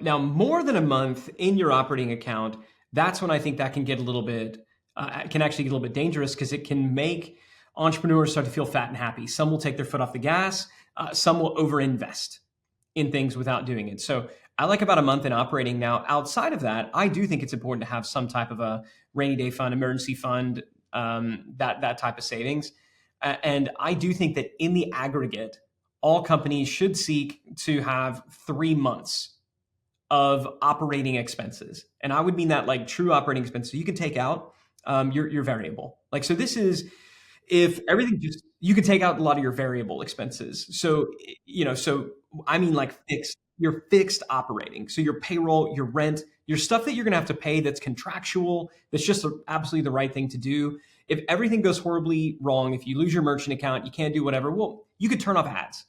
Now, more than a month in your operating account, that's when I think that can get a little bit, can actually get a little bit dangerous because it can make entrepreneurs start to feel fat and happy. Some will take their foot off the gas. Some will overinvest in things without doing it. So I like about a month in operating. Now, outside of that, I do think it's important to have some type of a rainy day fund, emergency fund, that type of savings. And I do think that in the aggregate, all companies should seek to have 3 months of operating expenses. And I would mean that like true operating expenses. So you can take out your variable. Like, so this is if everything just, you can take out a lot of your variable expenses. So, so I mean like your fixed operating. So your payroll, your rent, your stuff that you're going to have to pay that's contractual, that's just absolutely the right thing to do. If everything goes horribly wrong, if you lose your merchant account, you can't do whatever, well, you could turn off ads.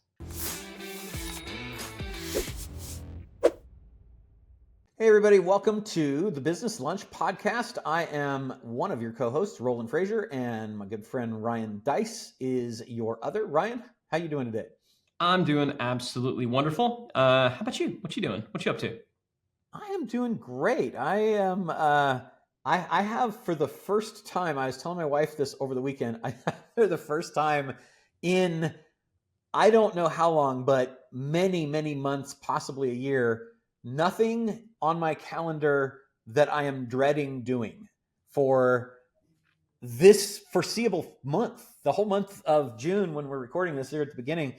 Hey everybody, welcome to the Business Lunch Podcast. I am one of your co-hosts, Roland Frazier, and my good friend Ryan Deiss is your other. Ryan, how you doing today? I'm doing absolutely wonderful. How about you? What you doing? What you up to? I am doing great. I am. I have for the first time. I was telling my wife this over the weekend. I for the first time in I don't know how long, but many months, possibly a year. Nothing on my calendar that I am dreading doing for this foreseeable month, the whole month of June when we're recording this here at the beginning.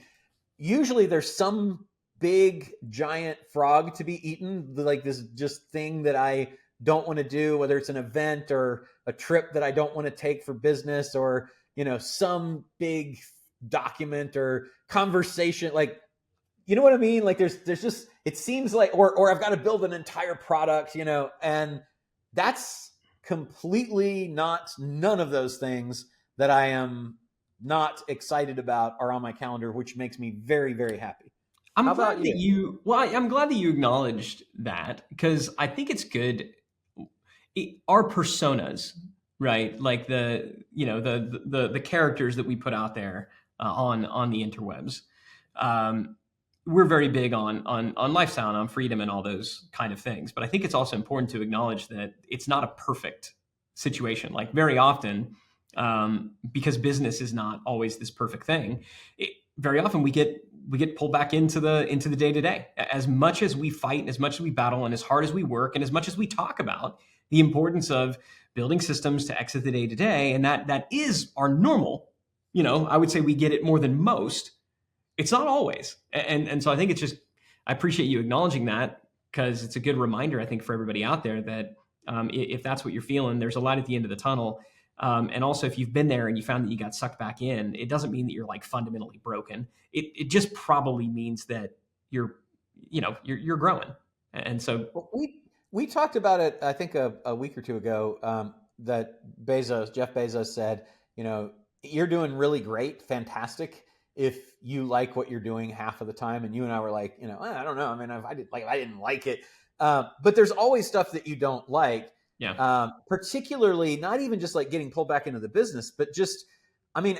Usually there's some big giant frog to be eaten, like this just thing that I don't want to do, whether it's an event or a trip that I don't want to take for business, or, some big document or conversation, like, you know what I mean? Like there's just, it seems like, or I've got to build an entire product, and that's completely none of those things that I am not excited about are on my calendar, which makes me very, very happy. I'm glad that you acknowledged that, because I think it's good. Our personas, right? Like the characters that we put out there on the interwebs. We're very big on lifestyle and on freedom and all those kind of things. But I think it's also important to acknowledge that it's not a perfect situation. Like very often, because business is not always this perfect thing, very often we get pulled back into the day to day. As much as we fight and as much as we battle and as hard as we work and as much as we talk about the importance of building systems to exit the day to day, and that is our normal. I would say we get it more than most. It's not always. And so I think it's just, I appreciate you acknowledging that, because it's a good reminder, I think, for everybody out there that if that's what you're feeling, there's a light at the end of the tunnel. And also, if you've been there and you found that you got sucked back in, it doesn't mean that you're like fundamentally broken. It just probably means that you're growing. And so we talked about it, I think a week or two ago, that Jeff Bezos said, you're doing really great, fantastic, if you like what you're doing half of the time. And you and I were like, I don't know. I mean, I didn't like it. But there's always stuff that you don't like. Yeah. Particularly not even just like getting pulled back into the business, but just,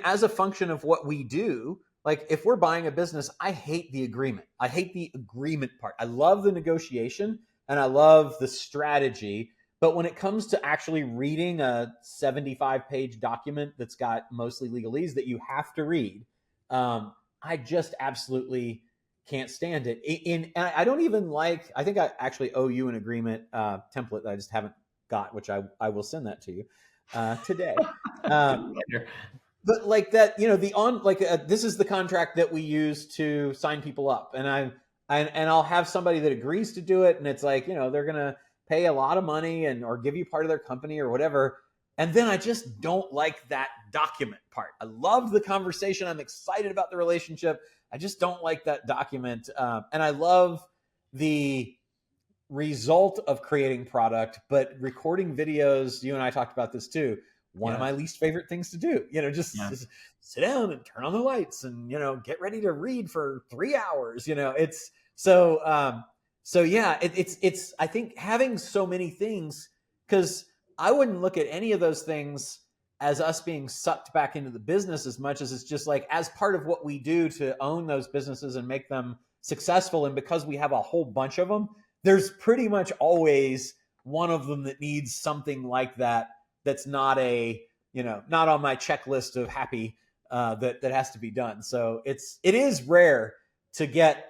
as a function of what we do, like if we're buying a business, I hate the agreement. I hate the agreement part. I love the negotiation and I love the strategy. But when it comes to actually reading a 75-page document that's got mostly legalese that you have to read, I just absolutely can't stand it. And I don't even like, I think I actually owe you an agreement template that I just haven't got, which I will send that to you today. But like that, this is the contract that we use to sign people up. And I'll have somebody that agrees to do it. And it's like, they're going to pay a lot of money or give you part of their company or whatever. And then I just don't like that document part. I love the conversation. I'm excited about the relationship. I just don't like that document. And I love the result of creating product, but recording videos, you and I talked about this too. One of my least favorite things to do, just sit down and turn on the lights and, get ready to read for 3 hours. It's so, it's, I think having so many things, because I wouldn't look at any of those things as us being sucked back into the business as much as it's just like as part of what we do to own those businesses and make them successful. And because we have a whole bunch of them, there's pretty much always one of them that needs something like that. That's not not on my checklist of happy that has to be done. So it is rare to get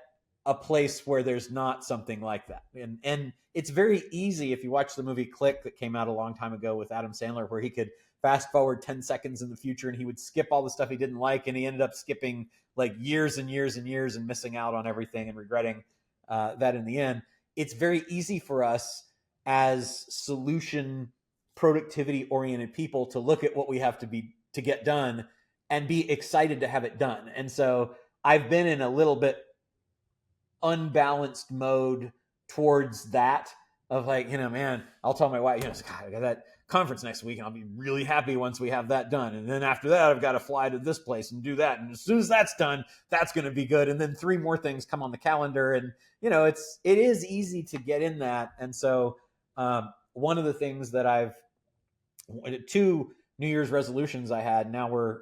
a place where there's not something like that. And it's very easy if you watch the movie Click that came out a long time ago with Adam Sandler, where he could fast forward 10 seconds in the future and he would skip all the stuff he didn't like, and he ended up skipping like years and years and years and missing out on everything and regretting that in the end. It's very easy for us as solution productivity oriented people to look at what we have to get done and be excited to have it done. And so I've been in a little bit unbalanced mode towards that, of like, man, I'll tell my wife, God, I got that conference next week and I'll be really happy once we have that done. And then after that, I've got to fly to this place and do that. And as soon as that's done, that's going to be good. And then 3 more things come on the calendar. And, it is easy to get in that. And so one of the things that 2 New Year's resolutions I had, now we're,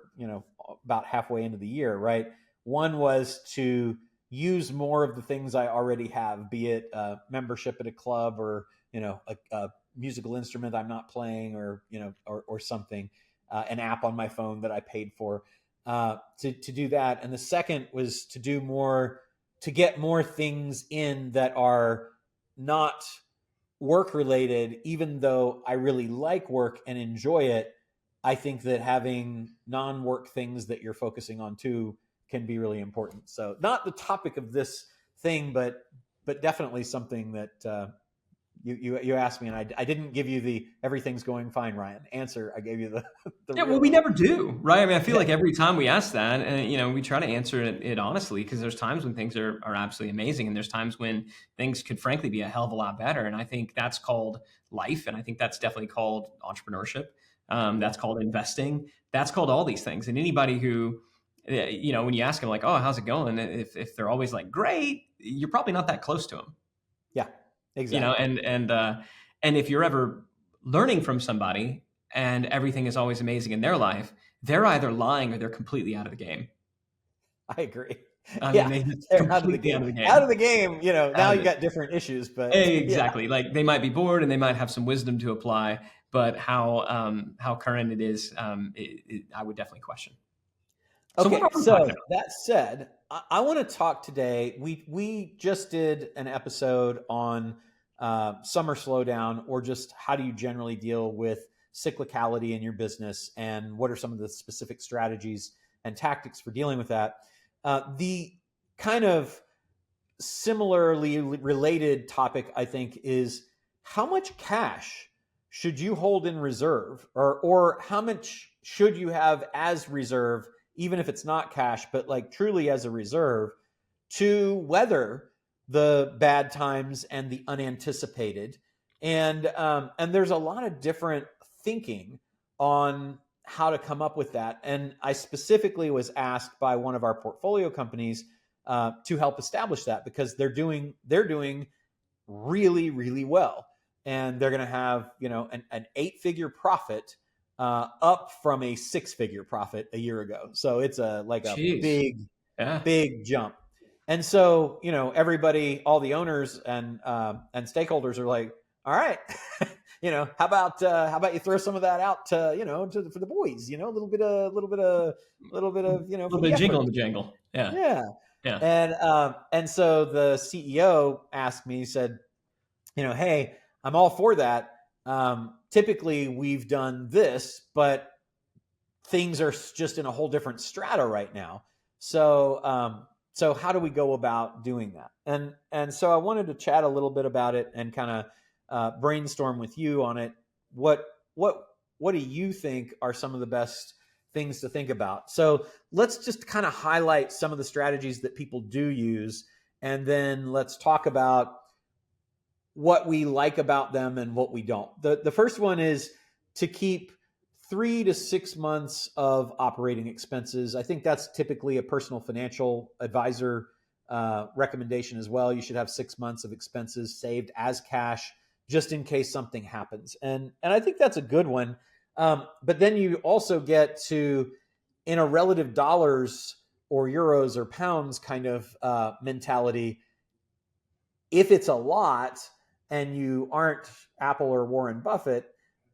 about halfway into the year, right? One was to use more of the things I already have, be it a membership at a club or, a musical instrument I'm not playing, or, or something, an app on my phone that I paid for, to do that. And the second was to get more things in that are not work related. Even though I really like work and enjoy it, I think that having non-work things that you're focusing on too can be really important. So not the topic of this thing, but definitely something that you asked me, and I didn't give you the everything's going fine, Ryan, answer. I gave you the yeah, well, we never do, right? I mean, I feel like every time we ask that, and we try to answer it honestly, because there's times when things are absolutely amazing, and there's times when things could frankly be a hell of a lot better. And I think that's called life, and I think that's definitely called entrepreneurship. That's called investing. That's called all these things. And anybody who, when you ask them like, "Oh, how's it going?" If they're always like, "Great," you're probably not that close to them. Yeah, exactly. And if you're ever learning from somebody and everything is always amazing in their life, they're either lying or they're completely out of the game. I agree. I mean, Yeah, they're they're out of the completely game. out of the Out game. of the game. Now you got different issues, but yeah. Exactly. Like they might be bored and they might have some wisdom to apply, but how current it is, I would definitely question. So what Okay, are we talking so about? that said, I want to talk today. We just did an episode on summer slowdown, or just how do you generally deal with cyclicality in your business, and what are some of the specific strategies and tactics for dealing with that. The kind of similarly related topic, I think, is how much cash should you hold in reserve, or how much should you have as reserve, even if it's not cash, but like truly as a reserve, to weather the bad times and the unanticipated. And there's a lot of different thinking on how to come up with that. And I specifically was asked by one of our portfolio companies to help establish that, because they're doing really, really well, and they're going to have an 8-figure profit, up from a 6-figure profit a year ago. So it's a Jeez. big, Yeah. big jump. And so everybody, all the owners and stakeholders are like, all right, how about you throw some of that out for the boys, a little bit of A for little bit the of jingle effort. in the jangle. Yeah. Yeah. Yeah. And so the CEO asked me, he said, hey, I'm all for that. Typically we've done this, but things are just in a whole different strata right now. So how do we go about doing that? And so I wanted to chat a little bit about it and kind of brainstorm with you on it. What do you think are some of the best things to think about? So let's just kind of highlight some of the strategies that people do use, and then let's talk about what we like about them and what we don't. The first one is to keep 3 to 6 months of operating expenses. I think that's typically a personal financial advisor recommendation as well. You should have 6 months of expenses saved as cash, just in case something happens. And I think that's a good one. But then you also get to, in a relative dollars or euros or pounds kind of mentality, if it's a lot and you aren't Apple or Warren Buffett,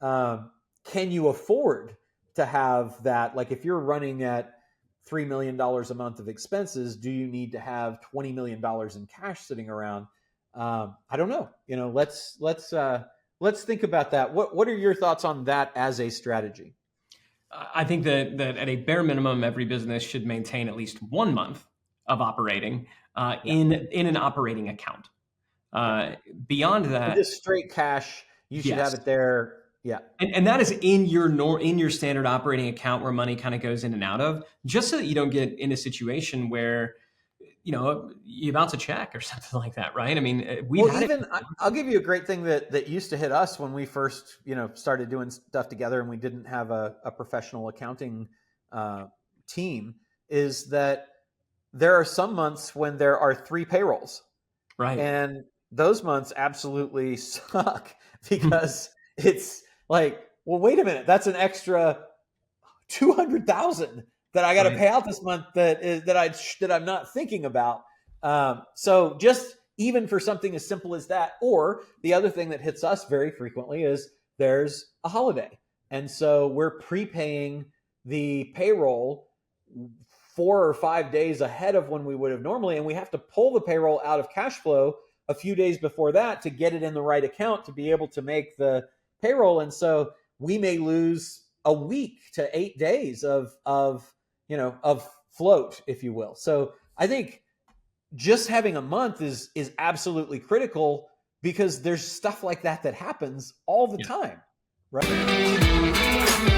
can you afford to have that? Like if you're running at $3 million a month of expenses, do you need to have $20 million in cash sitting around? I don't know. Let's think about that. What are your thoughts on that as a strategy? I think that at a bare minimum, every business should maintain at least 1 month of operating Yeah. in an operating account. Yeah. Uh, Beyond So that, just straight cash, you should have yes, it there. Yeah. and that is in your standard operating account where money kind of goes in and out of, just so that you don't get in a situation where you bounce a check or something like that, right? I mean, we've Well, had it. even I'll give you a great thing that used to hit us when we first, started doing stuff together and we didn't have a professional accounting team, is that there are some months when there are 3 payrolls. Right. And those months absolutely suck because it's like, well, wait a minute, that's an extra 200,000 that I got to Right. pay out this month that I'm not thinking about. So just even for something as simple as that, or the other thing that hits us very frequently is there's a holiday, and so we're prepaying the payroll 4 or 5 days ahead of when we would have normally, and we have to pull the payroll out of cash flow a few days before that to get it in the right account to be able to make the payroll. And so we may lose a week to 8 days of float, if you will. So I think just having a month is absolutely critical because there's stuff like that happens all the Yeah. time, right?